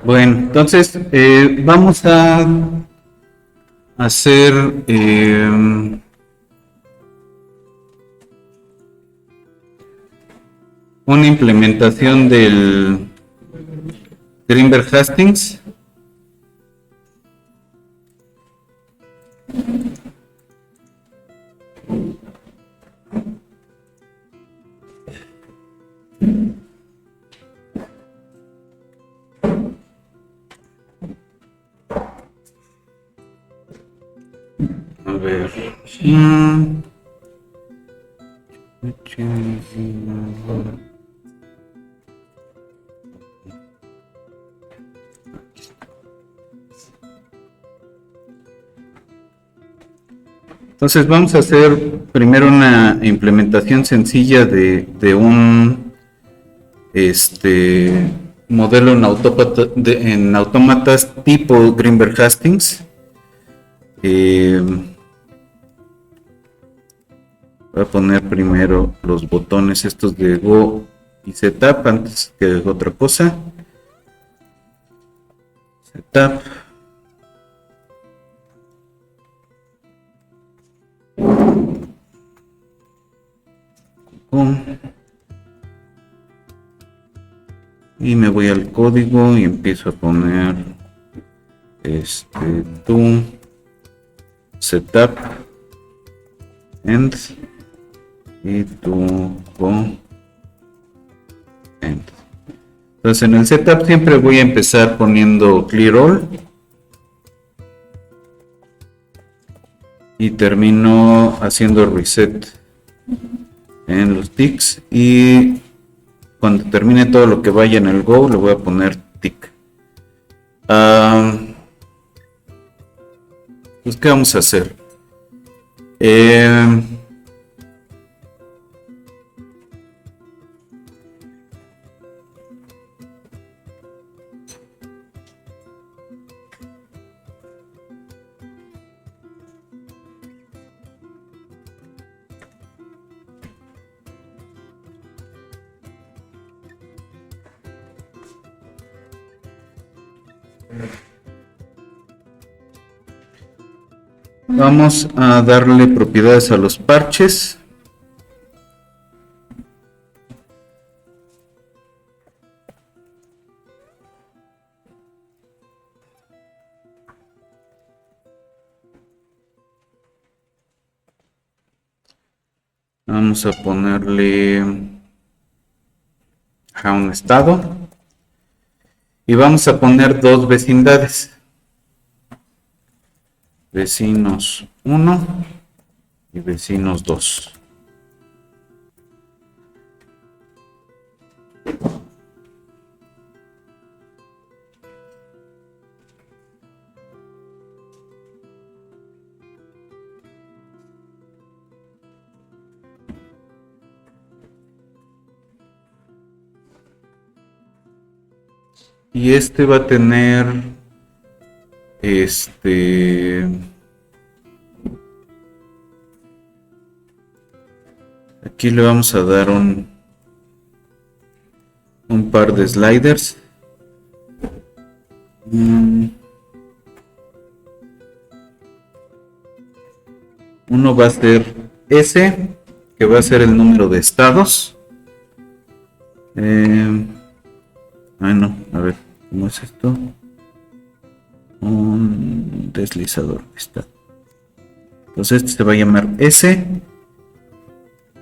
Bueno, entonces vamos a hacer una implementación del Greenberg Hastings. A ver. Entonces vamos a hacer primero una implementación sencilla de un modelo en autómatas tipo Greenberg Hastings. Voy a poner primero los botones estos de Go y Setup antes que otra cosa. Setup. Y me voy al código y empiezo a poner to setup end y to go end. Entonces en el setup siempre voy a empezar poniendo clear all y termino haciendo reset en los ticks, y cuando termine todo lo que vaya en el go le voy a poner tick. Pues ¿qué vamos a hacer? Vamos a darle propiedades a los parches. Vamos a ponerle a un estado y vamos a poner dos vecindades, vecinos 1 y vecinos 2. Y va a tener aquí le vamos a dar un un par de sliders. Uno va a ser S, que va a ser el número de estados. No, a ver, ¿cómo es esto? Un deslizador, está. Entonces este se va a llamar S.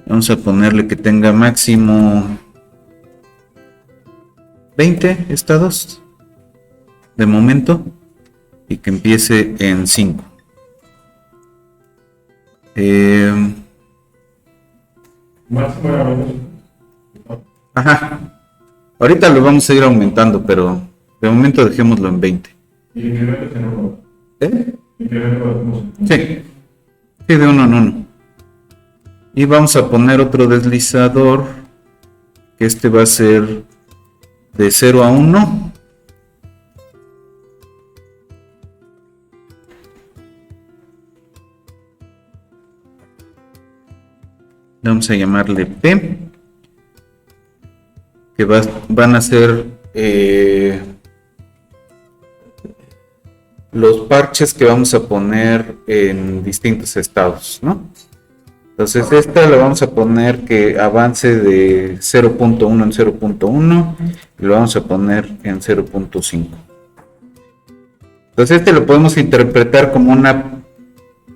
Vamos a ponerle que tenga máximo 20 estados de momento y que empiece en 5. Ajá. Ahorita lo vamos a ir aumentando, pero de momento dejémoslo en 20. ¿Eh? Sí. Sí, de uno en uno. Y vamos a poner otro deslizador, que este va a ser de 0 a 1. Vamos a llamarle P, que van a ser los parches que vamos a poner en distintos estados, ¿no? Entonces esta la vamos a poner que avance de 0.1 en 0.1 y lo vamos a poner en 0.5. Entonces este lo podemos interpretar como una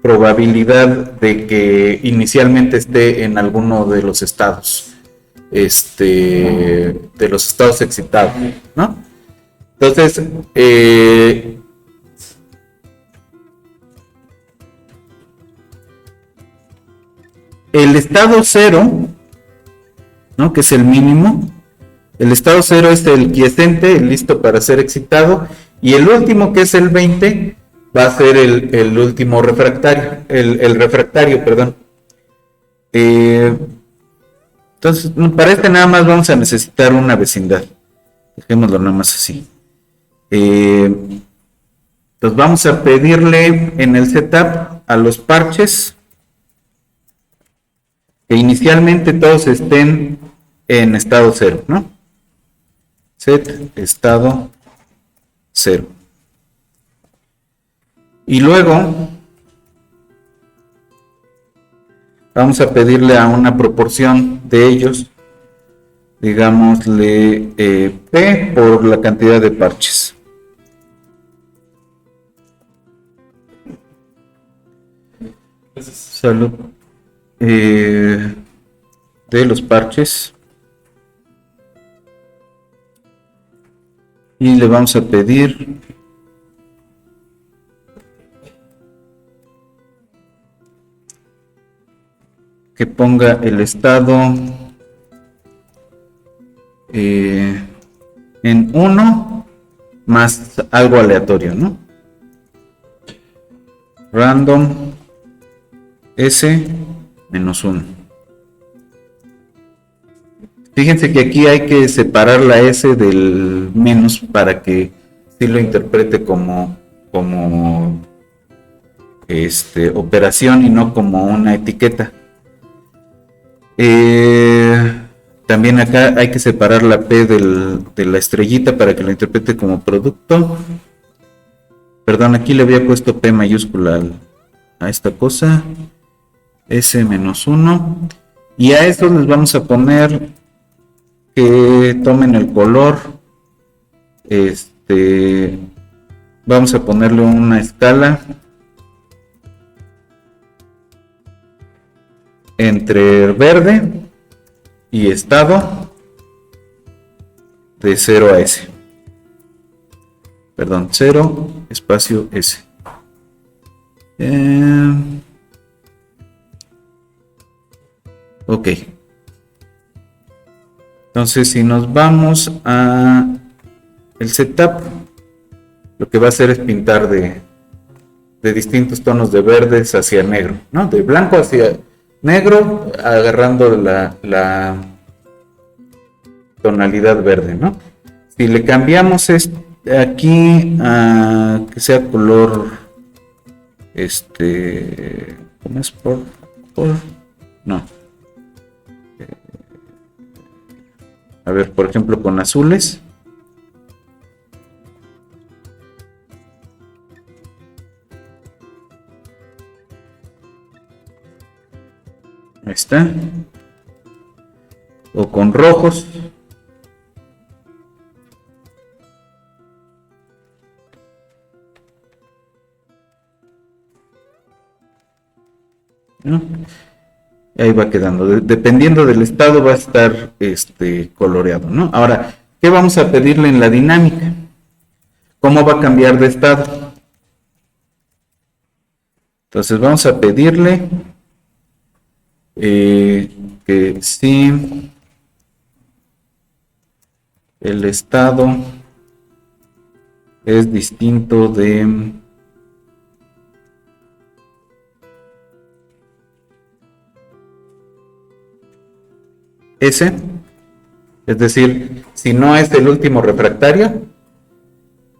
probabilidad de que inicialmente esté en alguno de los estados, de los estados excitados, ¿no? Entonces, el estado 0, ¿no? Que es el mínimo. El estado 0 es el quiescente, el listo para ser excitado. Y el último, que es el 20, va a ser el último refractario. El refractario, perdón. Entonces, para este nada más vamos a necesitar una vecindad. Dejémoslo nada más así. Entonces vamos a pedirle en el setup a los parches que inicialmente todos estén en estado 0, ¿no? Set estado 0. Y luego vamos a pedirle a una proporción de ellos, digámosle P por la cantidad de parches. Salud. De los parches. Y le vamos a pedir que ponga el estado en 1 más algo aleatorio, ¿no? Random S menos 1. Fíjense que aquí hay que separar la S del menos para que sí lo interprete como operación y no como una etiqueta. También acá hay que separar la P de la estrellita para que lo interprete como producto. Perdón, aquí le había puesto P mayúscula a esta cosa. S menos 1. Y a estos les vamos a poner que tomen el color. Vamos a ponerle una escala entre verde y estado de 0 a S. Perdón, 0 espacio S. Ok. Entonces, si nos vamos a el setup, lo que va a hacer es pintar de distintos tonos de verdes hacia negro, ¿no? De blanco hacia negro, agarrando la tonalidad verde, ¿no? Si le cambiamos aquí a que sea color, ¿cómo es? No. A A ver, por ejemplo, con azules. Ahí está. O con rojos. ¿No? Ahí va quedando. Dependiendo del estado va a estar coloreado, ¿no? Ahora, ¿qué vamos a pedirle en la dinámica? ¿Cómo va a cambiar de estado? Entonces vamos a pedirle que si el estado es distinto de S, es decir, si no es el último refractario,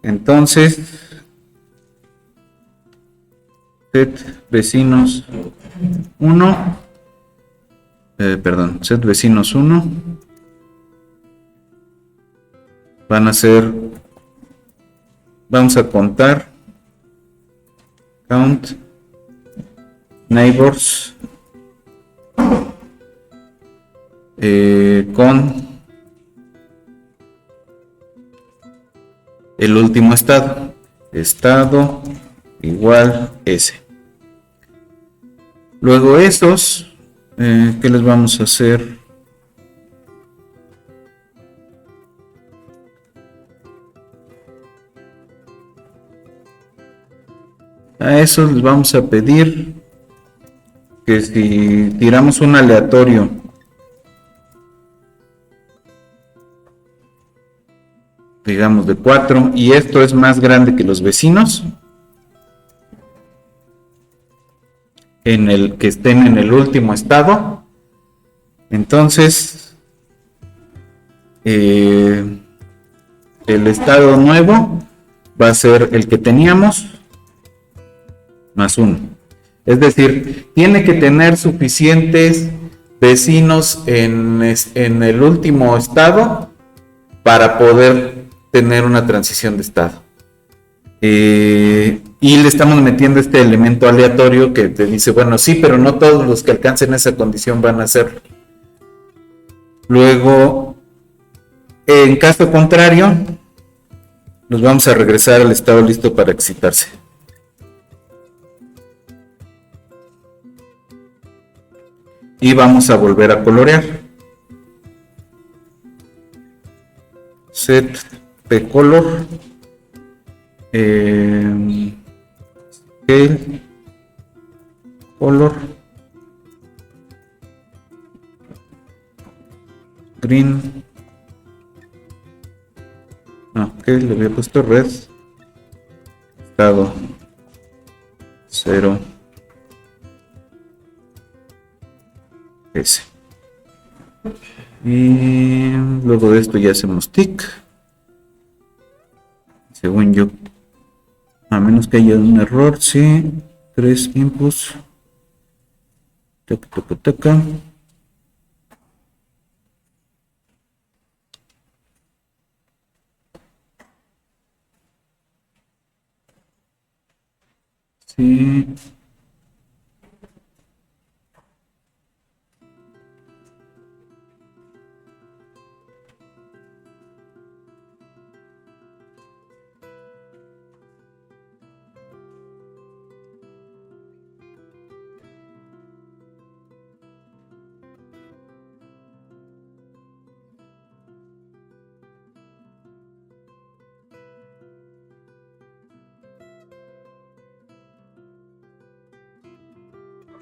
entonces set vecinos 1, set vecinos 1 van a ser, vamos a contar count neighbors con el último estado igual S. Luego esos, ¿qué les vamos a hacer? A esos les vamos a pedir que si tiramos un aleatorio digamos de 4 y esto es más grande que los vecinos en el que estén en el último estado, entonces el estado nuevo va a ser el que teníamos más 1, es decir, tiene que tener suficientes vecinos en el último estado para poder tener una transición de estado. Y le estamos metiendo este elemento aleatorio que te dice, bueno, sí, pero no todos los que alcancen esa condición van a hacerlo. Luego, en caso contrario, nos vamos a regresar al estado listo para excitarse. Y vamos a volver a colorear. Set de color. Scale color green, ok, le había puesto red, estado 0 S, y luego de esto ya hacemos tick, según yo. A menos que haya un error, sí. 3 inputs. Taca. Sí.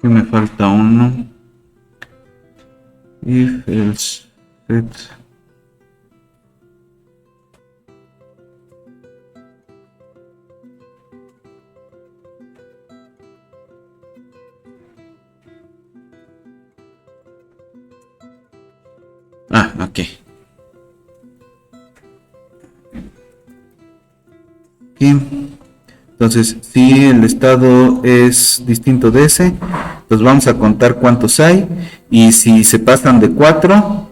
Aquí me falta uno. If else set. Aquí. Entonces, si el estado es distinto de ese, pues vamos a contar cuántos hay, y si se pasan de 4,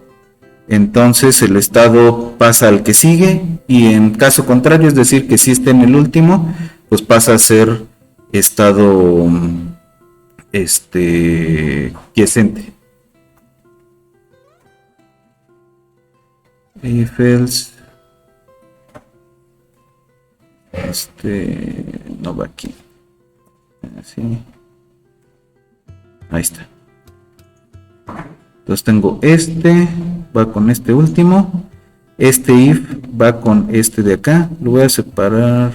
entonces el estado pasa al que sigue, y en caso contrario, es decir, que si está en el último, pues pasa a ser estado quiescente. If else, no va aquí, así, ahí está. Entonces tengo va con este último, if va con este de acá, lo voy a separar.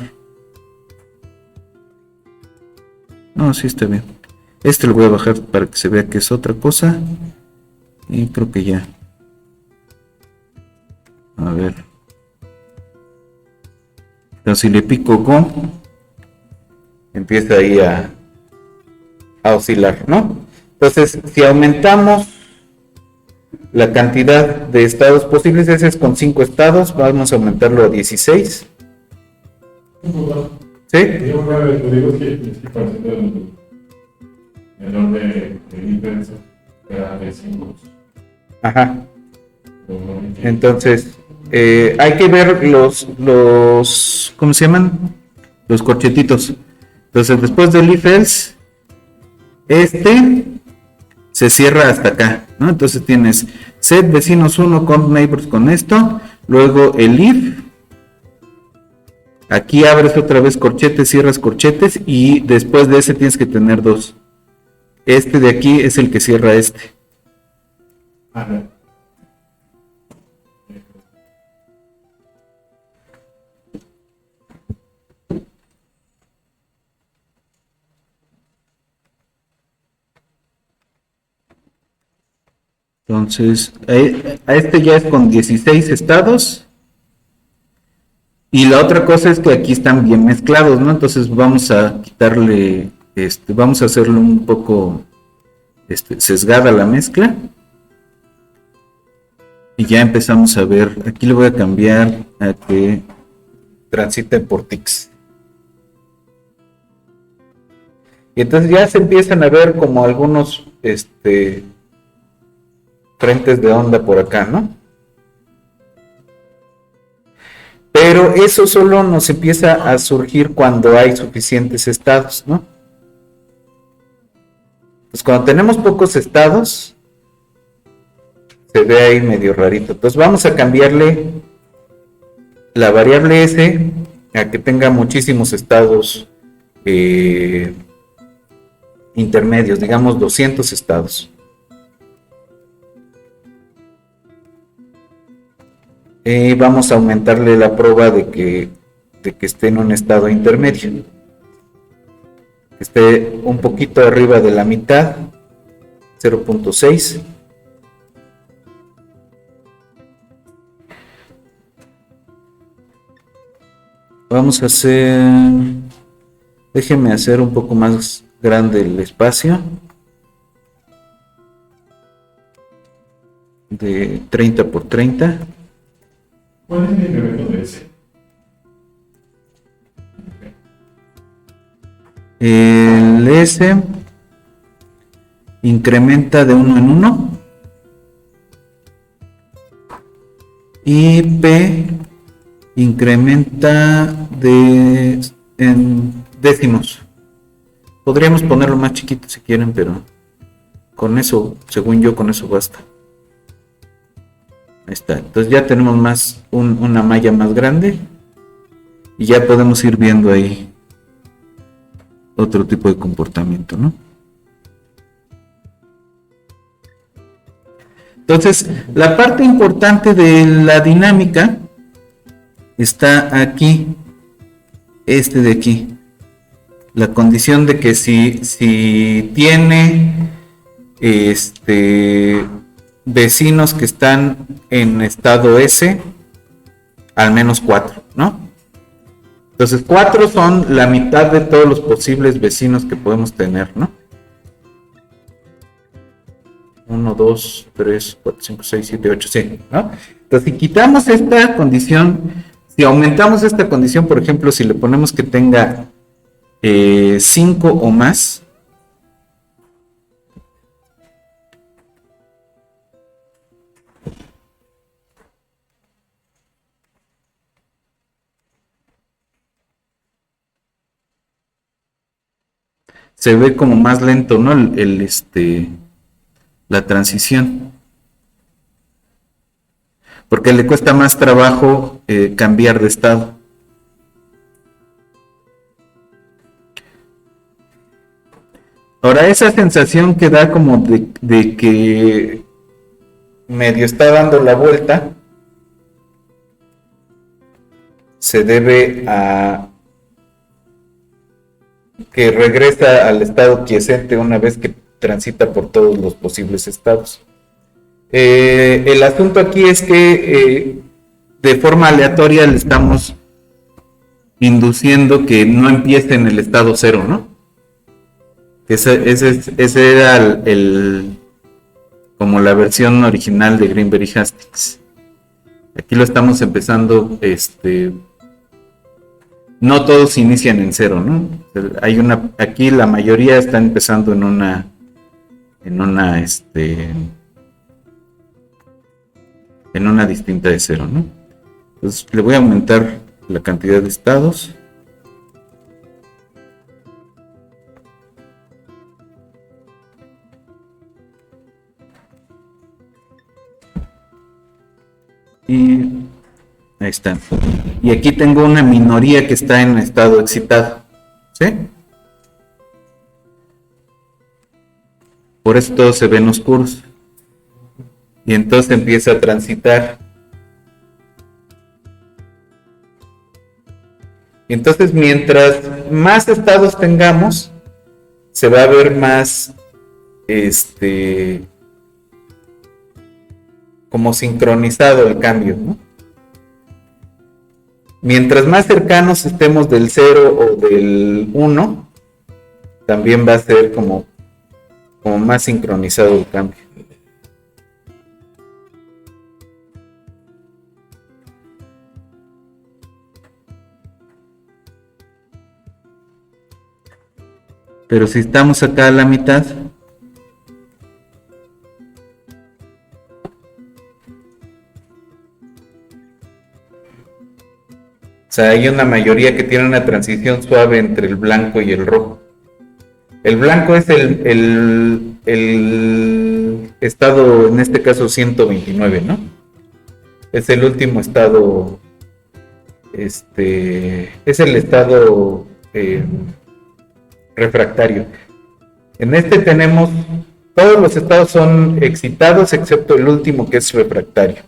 No, sí está bien. Lo voy a bajar para que se vea que es otra cosa, y creo que ya. A ver. Entonces si le pico Go, empieza ahí a oscilar, ¿no? Entonces, si aumentamos la cantidad de estados posibles, ese es con 5 estados, vamos a aumentarlo a 16. ¿Sí? Ajá. Entonces, hay que ver los, ¿cómo se llaman? Los corchetitos. Entonces, después del if else, se cierra hasta acá, ¿no? Entonces tienes set vecinos 1 con neighbors con esto, luego el if, aquí abres otra vez corchetes, cierras corchetes, y después de ese tienes que tener 2. De aquí es el que cierra Ajá. Entonces, a ya es con 16 estados. Y la otra cosa es que aquí están bien mezclados, ¿no? Entonces vamos a quitarle, vamos a hacerlo un poco sesgada la mezcla. Y ya empezamos a ver, aquí le voy a cambiar a que transite por tics. Y entonces ya se empiezan a ver como algunos frentes de onda por acá, ¿no? Pero eso solo nos empieza a surgir cuando hay suficientes estados, ¿no? Pues cuando tenemos pocos estados, se ve ahí medio rarito. Entonces vamos a cambiarle la variable S a que tenga muchísimos estados intermedios, digamos 200 estados. Vamos a aumentarle la prueba de que esté en un estado intermedio, que esté un poquito arriba de la mitad, 0.6. Vamos a hacer, déjenme hacer un poco más grande el espacio, de 30 por 30. ¿Cuál es el incremento de ese? El S incrementa de 1 en 1 y P incrementa en décimos. Podríamos ponerlo más chiquito si quieren, pero con eso, según yo, con eso basta. Ahí está. Entonces ya tenemos una malla más grande y ya podemos ir viendo ahí otro tipo de comportamiento, ¿no? Entonces, la parte importante de la dinámica está aquí, de aquí. La condición de que si tiene vecinos que están en estado S, al menos 4, ¿no? Entonces 4 son la mitad de todos los posibles vecinos que podemos tener, ¿no? 1, 2, 3, 4, 5, 6, 7, 8, sí, ¿no? Entonces si quitamos esta condición, si aumentamos esta condición, por ejemplo, si le ponemos que tenga 5 o más, se ve como más lento, ¿no? La transición. Porque le cuesta más trabajo cambiar de estado. Ahora, esa sensación que da como de que medio está dando la vuelta, se debe a que regresa al estado quiescente una vez que transita por todos los posibles estados. El asunto aquí es que de forma aleatoria le estamos induciendo que no empiece en el estado cero, ¿no? Ese era como la versión original de Greenberg y Hastings. Aquí lo estamos empezando, no todos inician en cero, ¿no? Aquí la mayoría está empezando en una distinta de cero, ¿no? Entonces le voy a aumentar la cantidad de estados. Y ahí está. Y aquí tengo una minoría que está en estado excitado. ¿Sí? Por eso todos se ven oscuros. Y entonces empieza a transitar. Y entonces mientras más estados tengamos, se va a ver más como sincronizado el cambio, ¿no? Mientras más cercanos estemos del 0 o del 1, también va a ser como más sincronizado el cambio. Pero si estamos acá a la mitad, o sea, hay una mayoría que tiene una transición suave entre el blanco y el rojo. El blanco es el estado, en este caso 129, ¿no? Es el último estado, es el estado refractario. En este tenemos, todos los estados son excitados excepto el último que es refractario.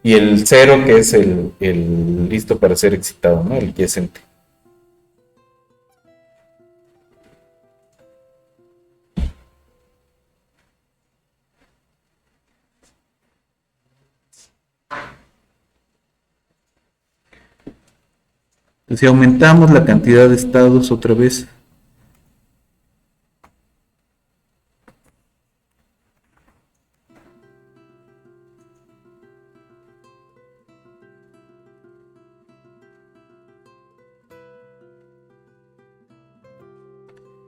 Y el 0 que es el listo para ser excitado, ¿no? El quiescente. Entonces, si aumentamos la cantidad de estados otra vez,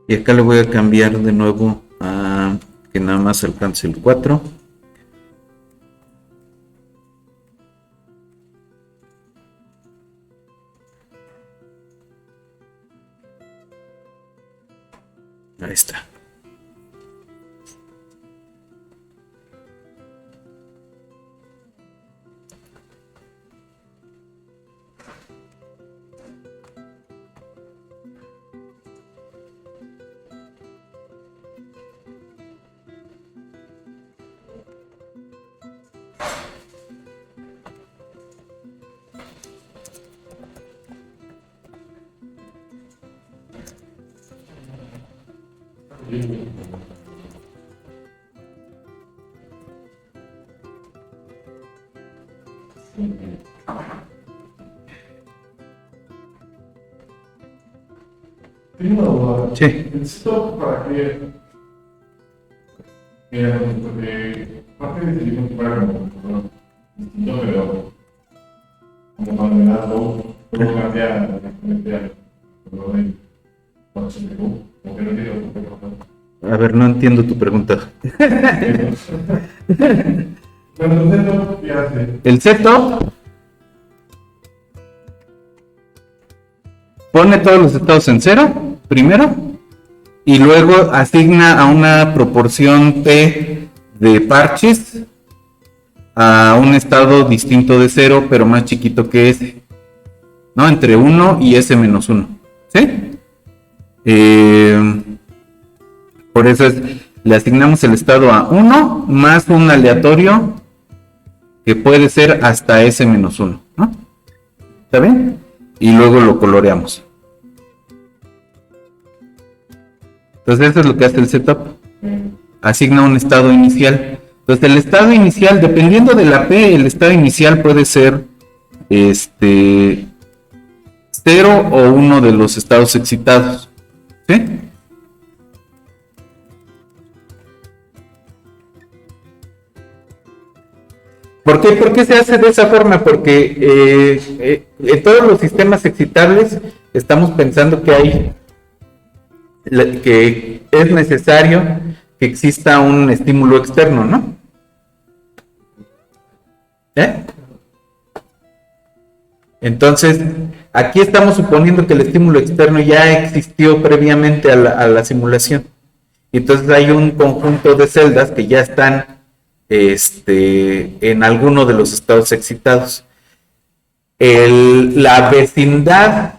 y acá le voy a cambiar de nuevo a que nada más alcance el 4. Ahí está. Tengo una duda. Sí. ¿Esto para qué? Porque parte de seguir un programa, distinto, pero como cuando me das dos, luego cambia como que no entiendo por qué pasa. A ver, no entiendo tu pregunta. Bueno, el setup, ¿qué hace? El setup pone todos los estados en 0 primero y luego asigna a una proporción T de parches a un estado distinto de 0, pero más chiquito que S, ¿no? Entre 1 y S menos 1, ¿sí? Por eso le asignamos el estado a 1 más un aleatorio que puede ser hasta S menos 1, ¿no? ¿Está bien? Y luego lo coloreamos. Entonces eso es lo que hace el setup. Asigna un estado inicial. Entonces el estado inicial, dependiendo de la P, el estado inicial puede ser 0 o uno de los estados excitados, ¿sí? ¿Por qué? ¿Por qué se hace de esa forma? Porque en todos los sistemas excitables estamos pensando que es necesario que exista un estímulo externo, ¿no? Entonces, aquí estamos suponiendo que el estímulo externo ya existió previamente a la simulación. Y entonces hay un conjunto de celdas que ya están en alguno de los estados excitados. La vecindad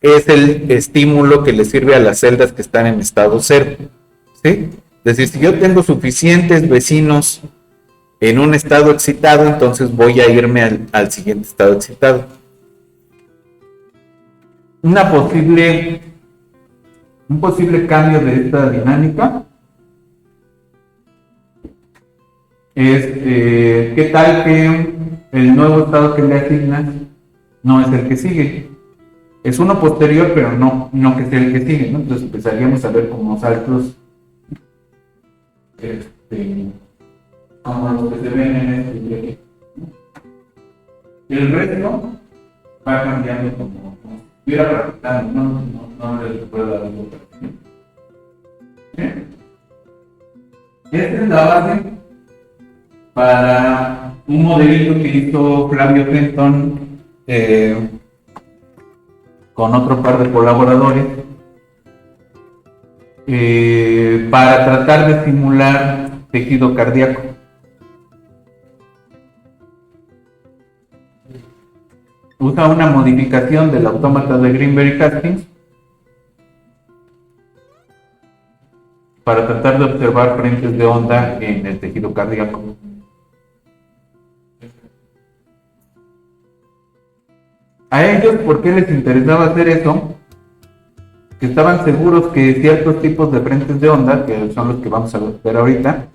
es el estímulo que le sirve a las celdas que están en estado 0, ¿sí? Es decir, si yo tengo suficientes vecinos en un estado excitado, entonces voy a irme al siguiente estado excitado. Un posible cambio de esta dinámica es qué tal que el nuevo estado que le asignas no es el que sigue. Es uno posterior, pero no que sea el que sigue, ¿no? Entonces empezaríamos a ver como saltos como los que se ven en este diagrama. El resto va cambiando como si estuviera practicando, no les recuerdo algo. Esta es la base para un modelito que hizo Flavio Fenton con otro par de colaboradores para tratar de simular tejido cardíaco. Usa una modificación del autómata de Greenberg y Haskins para tratar de observar frentes de onda en el tejido cardíaco. A ellos, ¿por qué les interesaba hacer eso? Que estaban seguros que ciertos tipos de frentes de onda, que son los que vamos a ver ahorita,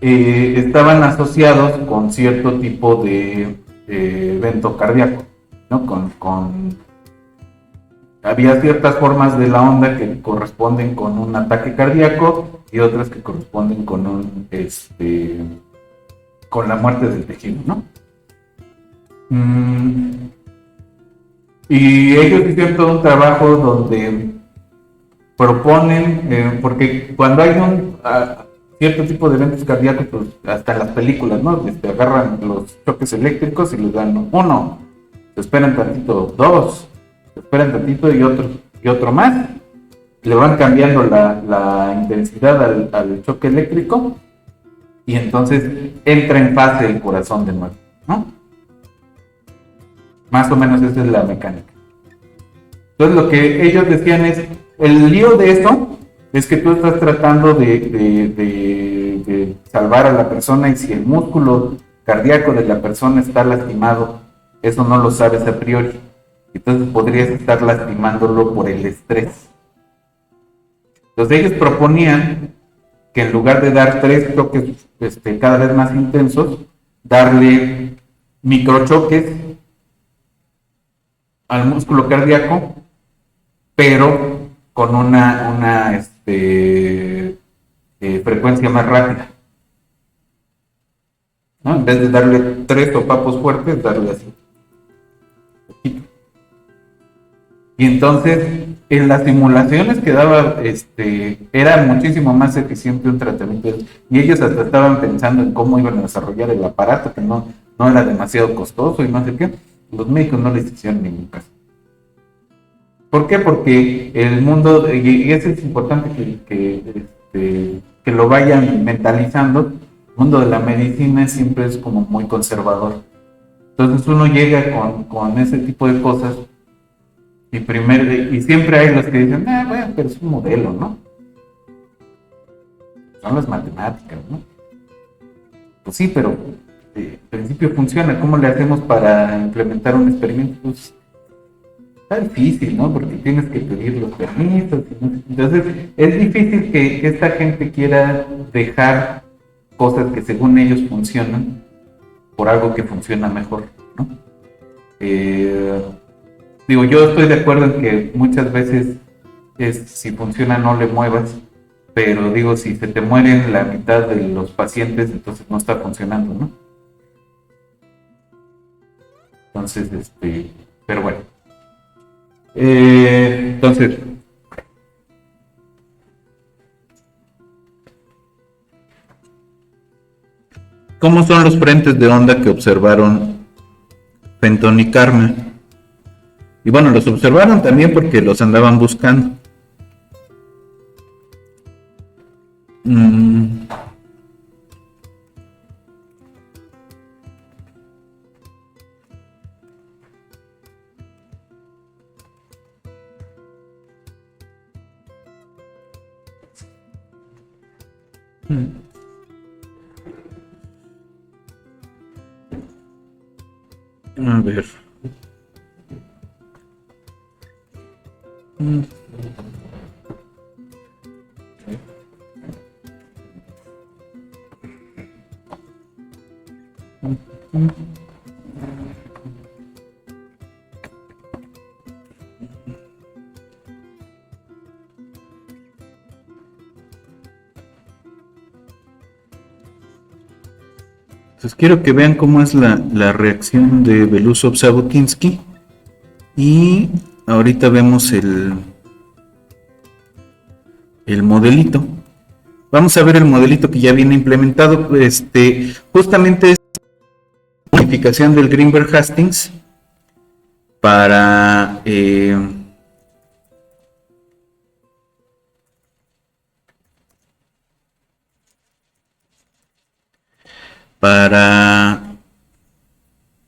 estaban asociados con cierto tipo de evento cardíaco, ¿no? Había ciertas formas de la onda que corresponden con un ataque cardíaco y otras que corresponden con con la muerte del tejido, ¿no? Y ellos hicieron todo un trabajo donde proponen, porque cuando hay un cierto tipo de eventos cardíacos, pues hasta en las películas, ¿no? Agarran los choques eléctricos y les dan 1, se esperan tantito 2, se esperan tantito y otro más, le van cambiando la intensidad al choque eléctrico y entonces entra en fase el corazón de nuevo, ¿no? Más o menos esa es la mecánica. Entonces lo que ellos decían es, el lío de esto es que tú estás tratando de salvar a la persona y si el músculo cardíaco de la persona está lastimado, eso no lo sabes a priori. Entonces podrías estar lastimándolo por el estrés. Entonces ellos proponían que en lugar de dar 3 choques cada vez más intensos, darle microchoques al músculo cardíaco, pero con una frecuencia más rápida, ¿no? En vez de darle 3 sopapos fuertes, darle así. Y entonces, en las simulaciones que daba, era muchísimo más eficiente un tratamiento. Y ellos hasta estaban pensando en cómo iban a desarrollar el aparato, que no era demasiado costoso y no sé qué. Los médicos no les hicieron ningún caso. ¿Por qué? Porque el mundo, y eso es importante que lo vayan mentalizando, el mundo de la medicina siempre es como muy conservador. Entonces uno llega con ese tipo de cosas y siempre hay los que dicen, bueno, pero es un modelo, ¿no? Son las matemáticas, ¿no? Pues sí, pero en principio funciona. ¿Cómo le hacemos para implementar un experimento? Pues está difícil, ¿no? Porque tienes que pedir los permisos. Entonces, es difícil que esta gente quiera dejar cosas que según ellos funcionan por algo que funciona mejor, ¿no? Digo, yo estoy de acuerdo en que muchas veces si funciona no le muevas, pero digo, si se te mueren la mitad de los pacientes, entonces no está funcionando, ¿no? Entonces, pero bueno. Entonces, ¿cómo son los frentes de onda que observaron Fenton y Karma? Y bueno, los observaron también porque los andaban buscando. A ver. Entonces quiero que vean cómo es la reacción de Belousov-Zhabotinsky y ahorita vemos el modelito. Vamos a ver el modelito que ya viene implementado. Justamente es la modificación del Greenberg-Hastings para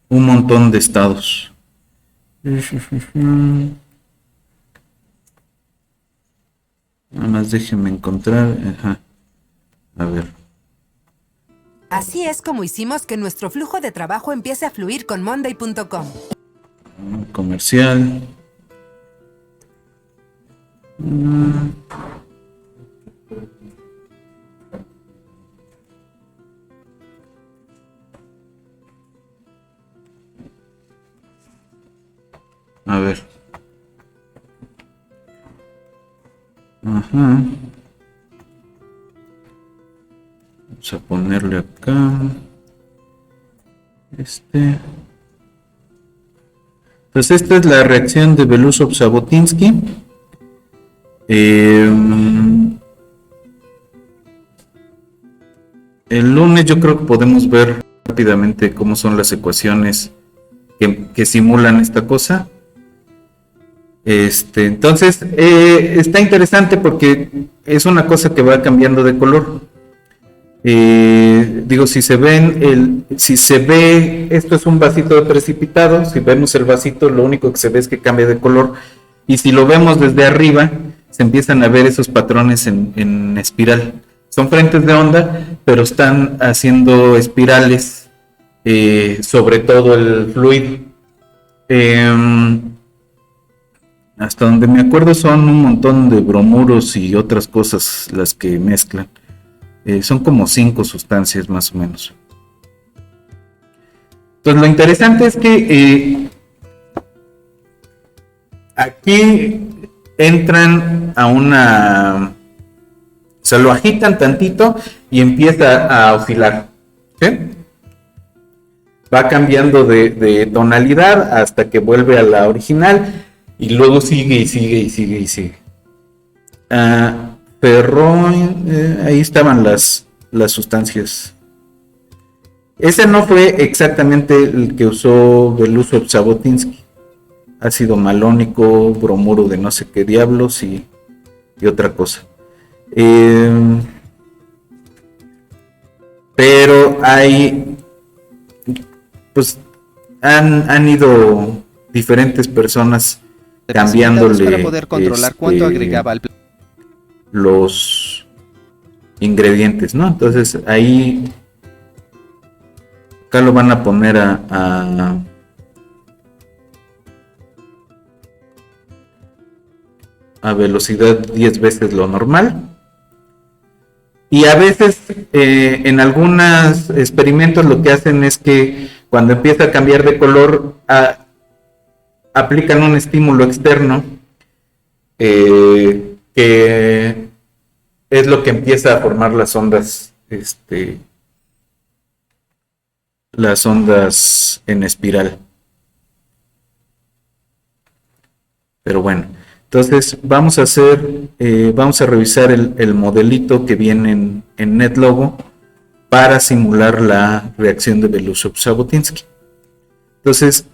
un montón de estados. Nada más déjenme encontrar. Ajá. A ver. Así es como hicimos que nuestro flujo de trabajo empiece a fluir con Monday.com. Comercial. A ver. Ajá. Vamos a ponerle acá. Pues esta es la reacción de Belousov-Zhabotinsky. El lunes yo creo que podemos ver rápidamente cómo son las ecuaciones que simulan esta cosa. Entonces está interesante porque es una cosa que va cambiando de color. Digo, si se ve, esto es un vasito de precipitado. Si vemos el vasito, lo único que se ve es que cambia de color. Y si lo vemos desde arriba, se empiezan a ver esos patrones en espiral. Son frentes de onda, pero están haciendo espirales sobre todo el fluido. Hasta donde me acuerdo son un montón de bromuros y otras cosas las que mezclan. Son como 5 sustancias más o menos. Entonces lo interesante es que aquí entran a una... Se lo agitan tantito y empieza a oscilar. ¿Sí? Va cambiando de tonalidad hasta que vuelve a la original y luego sigue y sigue y sigue y sigue. Pero ahí estaban las sustancias. Ese no fue exactamente el que usó Belousov-Zhabotinsky. ácido malónico, bromuro de no sé qué diablos y otra cosa. Pero hay, pues han ido diferentes personas cambiándole para poder controlar cuánto agregaba al los ingredientes, ¿no? Entonces ahí acá lo van a poner a velocidad 10 veces lo normal. Y a veces en algunos experimentos lo que hacen es que cuando empieza a cambiar de color aplican un estímulo externo que es lo que empieza a formar las ondas en espiral. Pero bueno, entonces vamos a revisar el modelito que viene en NetLogo para simular la reacción de Belousov-Zhabotinsky. Entonces,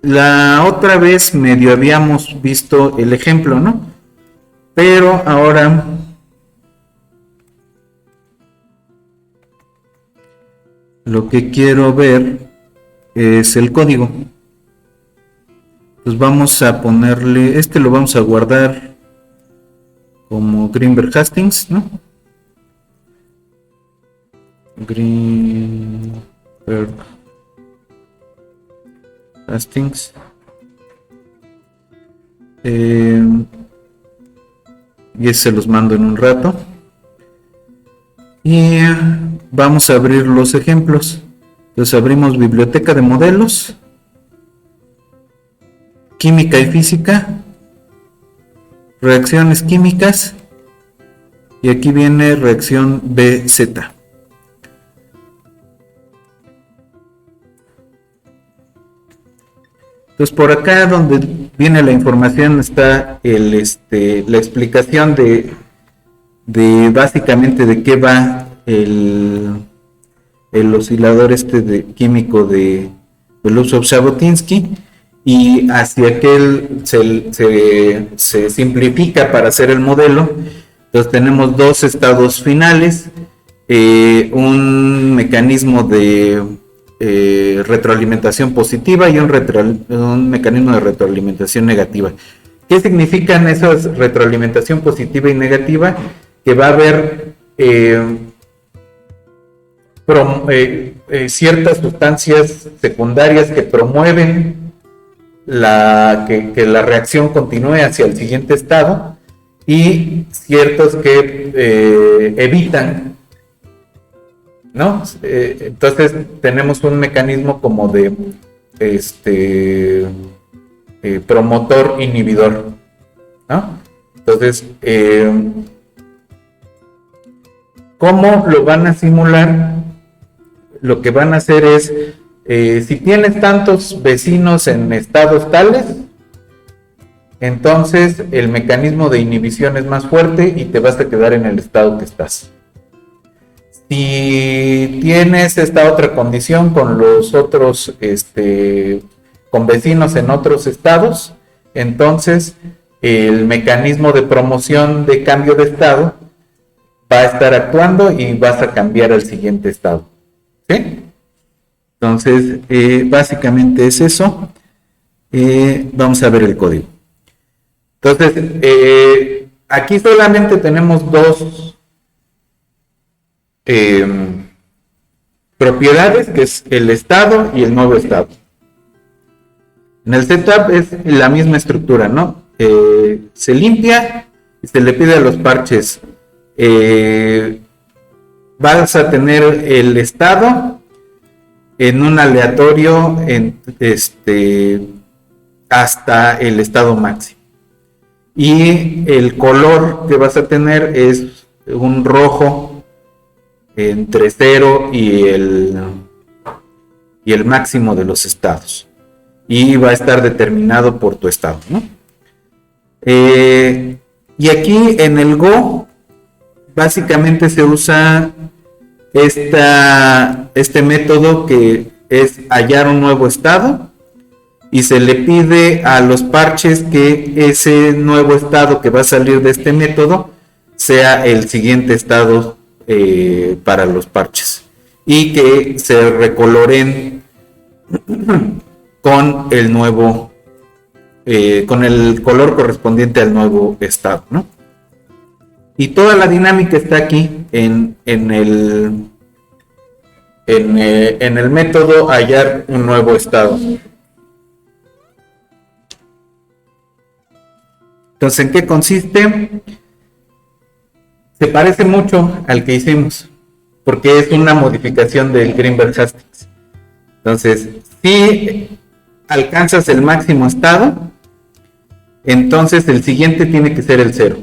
la otra vez medio habíamos visto el ejemplo, ¿no? Pero ahora lo que quiero ver es el código. Pues vamos a ponerle, lo vamos a guardar como Greenberg Hastings, ¿no? Greenberg Hastings. Y se los mando en un rato. Y vamos a abrir los ejemplos. Entonces abrimos biblioteca de modelos, química y física, reacciones químicas, y aquí viene reacción BZ. Entonces por acá donde viene la información está la explicación de básicamente de qué va el oscilador químico de Belousov-Zhabotinsky, y hacia aquel se simplifica para hacer el modelo. Entonces tenemos dos estados finales, un mecanismo de retroalimentación positiva y un mecanismo de retroalimentación negativa. ¿Qué significan esas retroalimentación positiva y negativa? Que va a haber ciertas sustancias secundarias que promueven que la reacción continúe hacia el siguiente estado, y ciertos que evitan, ¿no? Entonces tenemos un mecanismo como de promotor inhibidor, ¿no? Entonces, ¿cómo lo van a simular? Lo que van a hacer es, si tienes tantos vecinos en estados tales, entonces el mecanismo de inhibición es más fuerte y te vas a quedar en el estado que estás. Si tienes esta otra condición con los otros, con vecinos en otros estados, entonces el mecanismo de promoción de cambio de estado va a estar actuando y vas a cambiar al siguiente estado. ¿Sí? Entonces, básicamente es eso. Vamos a ver el código. Entonces, aquí solamente tenemos dos propiedades, que es el estado y el nuevo estado. En el setup es la misma estructura, ¿no? Se limpia y se le pide a los parches. Vas a tener el estado en un aleatorio hasta el estado máximo, y el color que vas a tener es un rojo entre 0 y el máximo de los estados, y va a estar determinado por tu estado, ¿no? Y aquí en el Go básicamente se usa este método, que es hallar un nuevo estado, y se le pide a los parches que ese nuevo estado que va a salir de este método sea el siguiente estado para los parches y que se recoloren con el nuevo con el color correspondiente al nuevo estado, ¿no? Y toda la dinámica está aquí en el método hallar un nuevo estado. Entonces, ¿en qué consiste? Se parece mucho al que hicimos, porque es una modificación del Greenberg-Hastings. Entonces, si alcanzas el máximo estado, entonces el siguiente tiene que ser el 0.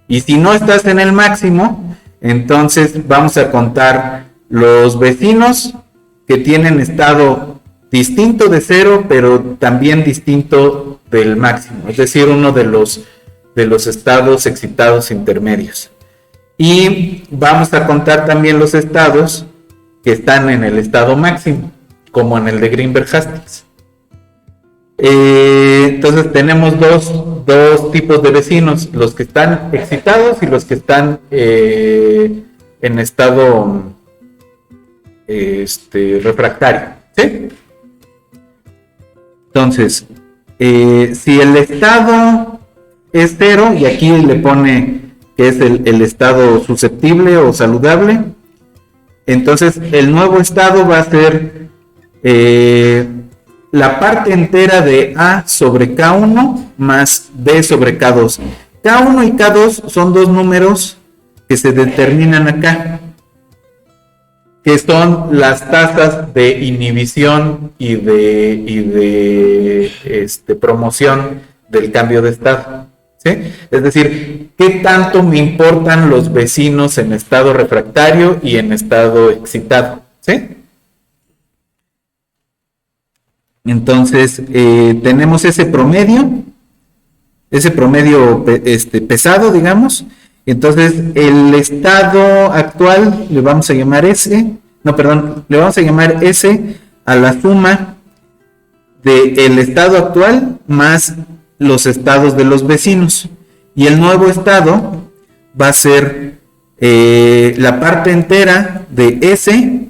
Y si no estás en el máximo, entonces vamos a contar los vecinos que tienen estado distinto de 0, pero también distinto del máximo, es decir, uno de los estados excitados intermedios. Y vamos a contar también los estados que están en el estado máximo, como en el de Greenberg-Hastings. Entonces tenemos dos tipos de vecinos, los que están excitados y los que están en estado refractario, ¿sí? Entonces, si el estado es 0, y aquí le pone que es el estado susceptible o saludable, entonces el nuevo estado va a ser la parte entera de A sobre K1 más B sobre K2. K1 y K2 son dos números que se determinan acá, que son las tasas de inhibición y de promoción del cambio de estado, ¿sí? Es decir, ¿qué tanto me importan los vecinos en estado refractario y en estado excitado? ¿Sí? Entonces, tenemos ese promedio pesado, digamos. Entonces, el estado actual le vamos a llamar S a la suma del estado actual más los estados de los vecinos. Y el nuevo estado va a ser la parte entera de S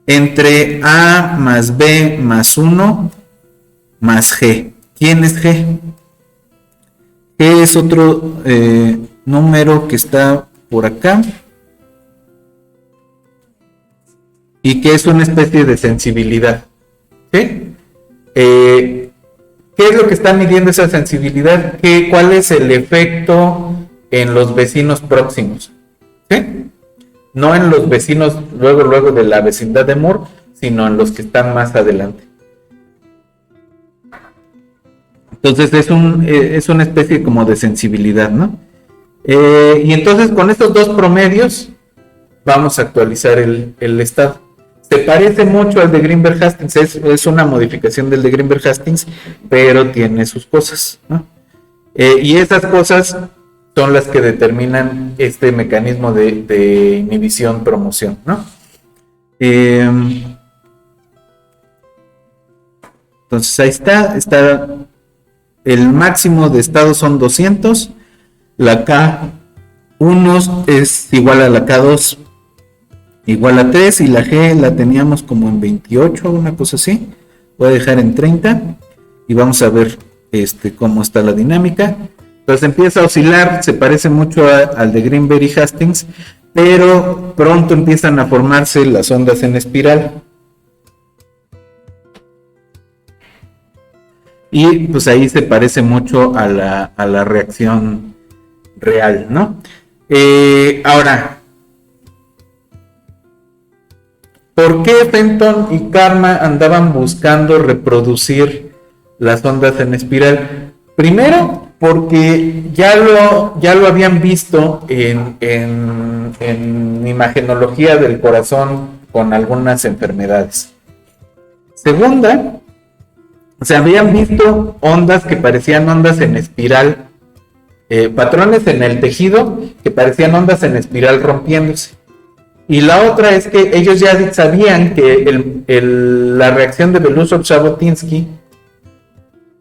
entre A más B más 1 más G. ¿Quién es G? G es otro número que está por acá y que es una especie de sensibilidad, ¿sí? ¿Qué es lo que está midiendo esa sensibilidad? ¿Cuál es el efecto en los vecinos próximos? ¿Sí? No en los vecinos luego de la vecindad de Moore, sino en los que están más adelante. Entonces es una especie como de sensibilidad, ¿no? Y entonces con estos dos promedios vamos a actualizar el estado. Se parece mucho al de Greenberg-Hastings, es una modificación del de Greenberg-Hastings, pero tiene sus cosas, ¿no? Y esas cosas son las que determinan este mecanismo de inhibición-promoción, ¿no? Entonces ahí está el máximo de estado son 200, la K1 es igual a la K2 igual a 3 y la G la teníamos como en 28, una cosa así. Voy a dejar en 30 y vamos a ver cómo está la dinámica. Entonces empieza a oscilar, se parece mucho al de Greenberg y Hastings, pero pronto empiezan a formarse las ondas en espiral. Y pues ahí se parece mucho a la reacción real, ¿no? Ahora, ¿por qué Fenton y Karma andaban buscando reproducir las ondas en espiral? Primero, porque ya lo habían visto en imagenología del corazón con algunas enfermedades. Segunda, se habían visto ondas que parecían ondas en espiral, patrones en el tejido que parecían ondas en espiral rompiéndose. Y la otra es que ellos ya sabían que la reacción de Belousov-Zhabotinsky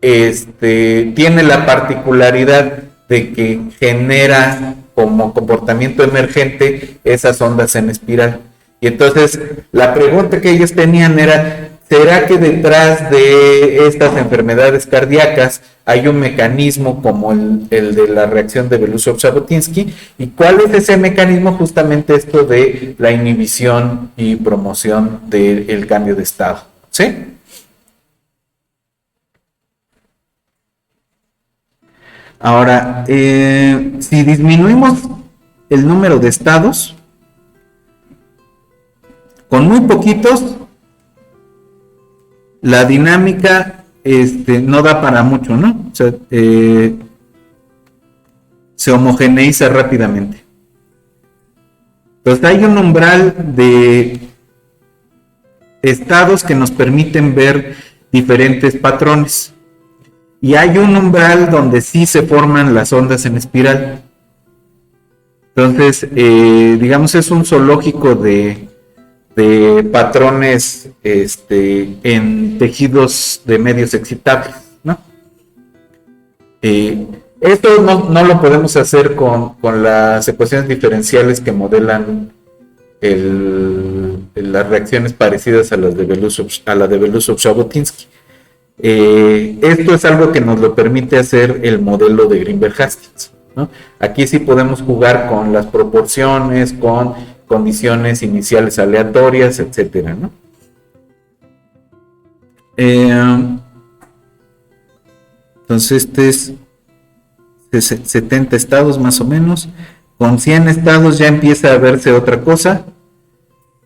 tiene la particularidad de que genera como comportamiento emergente esas ondas en espiral. Y entonces la pregunta que ellos tenían era, ¿será que detrás de estas enfermedades cardíacas hay un mecanismo como el de la reacción de Belousov-Zhabotinsky? ¿Y cuál es ese mecanismo? Justamente esto de la inhibición y promoción del cambio de estado. ¿Sí? Ahora, si disminuimos el número de estados, con muy poquitos, la dinámica no da para mucho, ¿no? O sea, se homogeneiza rápidamente. Entonces hay un umbral de estados que nos permiten ver diferentes patrones. Y hay un umbral donde sí se forman las ondas en espiral. Entonces, digamos, es un zoológico de patrones en tejidos de medios excitables, ¿no? Esto no lo podemos hacer con las ecuaciones diferenciales que modelan las reacciones parecidas a las de Belousov-Zhabotinsky. Esto es algo que nos lo permite hacer el modelo de Greenberg-Hastings, ¿no? Aquí sí podemos jugar con las proporciones, con condiciones iniciales aleatorias, etcétera, ¿no? Entonces es 70 estados más o menos. Con 100 estados ya empieza a verse otra cosa,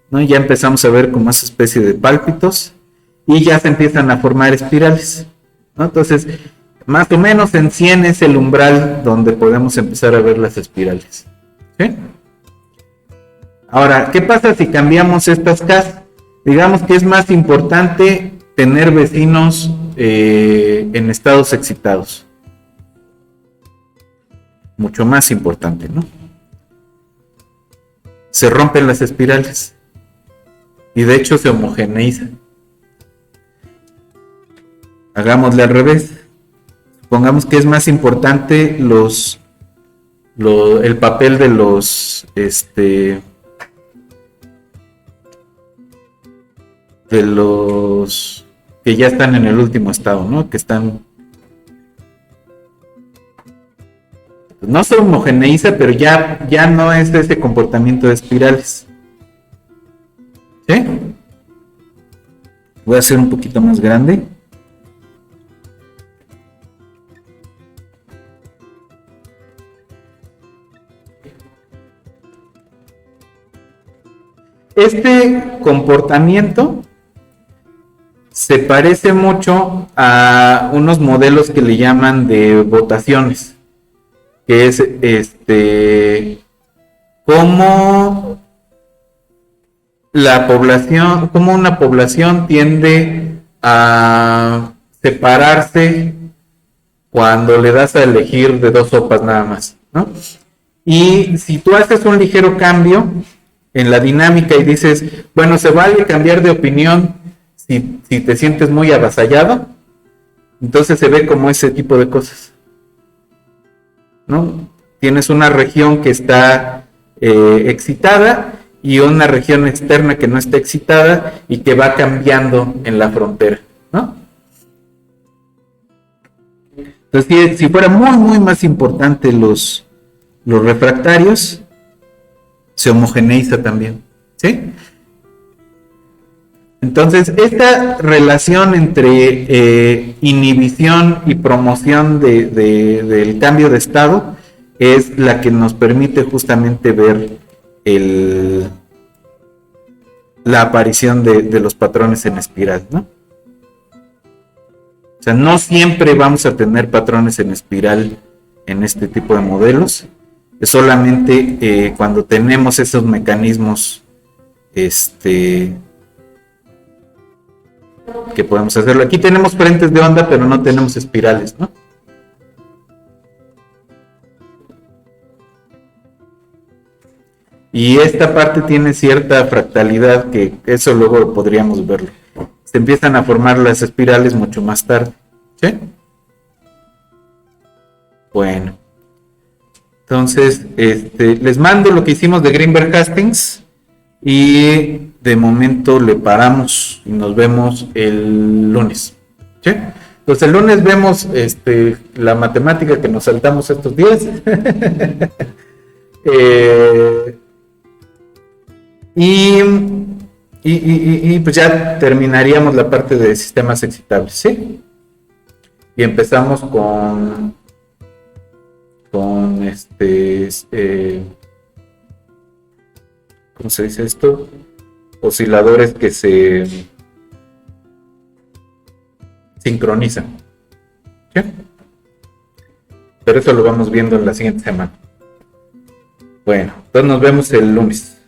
¿no? Ya empezamos a ver como esa especie de pálpitos y ya se empiezan a formar espirales, ¿no? Entonces, más o menos en 100 es el umbral donde podemos empezar a ver las espirales, ¿sí? Ahora, ¿qué pasa si cambiamos estas casas? Digamos que es más importante tener vecinos en estados excitados. Mucho más importante, ¿no? Se rompen las espirales y de hecho se homogeneizan. Hagámosle al revés. Supongamos que es más importante el papel de los que ya están en el último estado, ¿no? Que están, no se homogeneiza, pero ya no es ese comportamiento de espirales. ¿Sí? Voy a hacer un poquito más grande. Este comportamiento se parece mucho a unos modelos que le llaman de votaciones, que es cómo una población tiende a separarse cuando le das a elegir de dos sopas nada más, ¿no? Y si tú haces un ligero cambio en la dinámica y dices, bueno, se vale cambiar de opinión si te sientes muy avasallado, entonces se ve como ese tipo de cosas, ¿no? Tienes una región que está excitada y una región externa que no está excitada y que va cambiando en la frontera, ¿no? Entonces, si fuera muy, muy más importante los refractarios, se homogeneiza también, ¿sí? Entonces, esta relación entre inhibición y promoción del cambio de estado es la que nos permite justamente ver la aparición de los patrones en espiral, ¿no? O sea, no siempre vamos a tener patrones en espiral en este tipo de modelos. Es solamente cuando tenemos esos mecanismos que podemos hacerlo. Aquí tenemos frentes de onda, pero no tenemos espirales, ¿no? Y esta parte tiene cierta fractalidad que eso luego podríamos verlo. Se empiezan a formar las espirales mucho más tarde. ¿Sí? Bueno. Entonces, les mando lo que hicimos de Greenberg-Hastings y de momento le paramos y nos vemos el lunes. ¿Sí? Entonces el lunes vemos la matemática que nos saltamos estos días. Y pues ya terminaríamos la parte de sistemas excitables, ¿sí? Y empezamos con ¿cómo se dice esto? Osciladores que se sincronizan, ¿sí? Pero eso lo vamos viendo en la siguiente semana. Bueno, entonces nos vemos el lunes.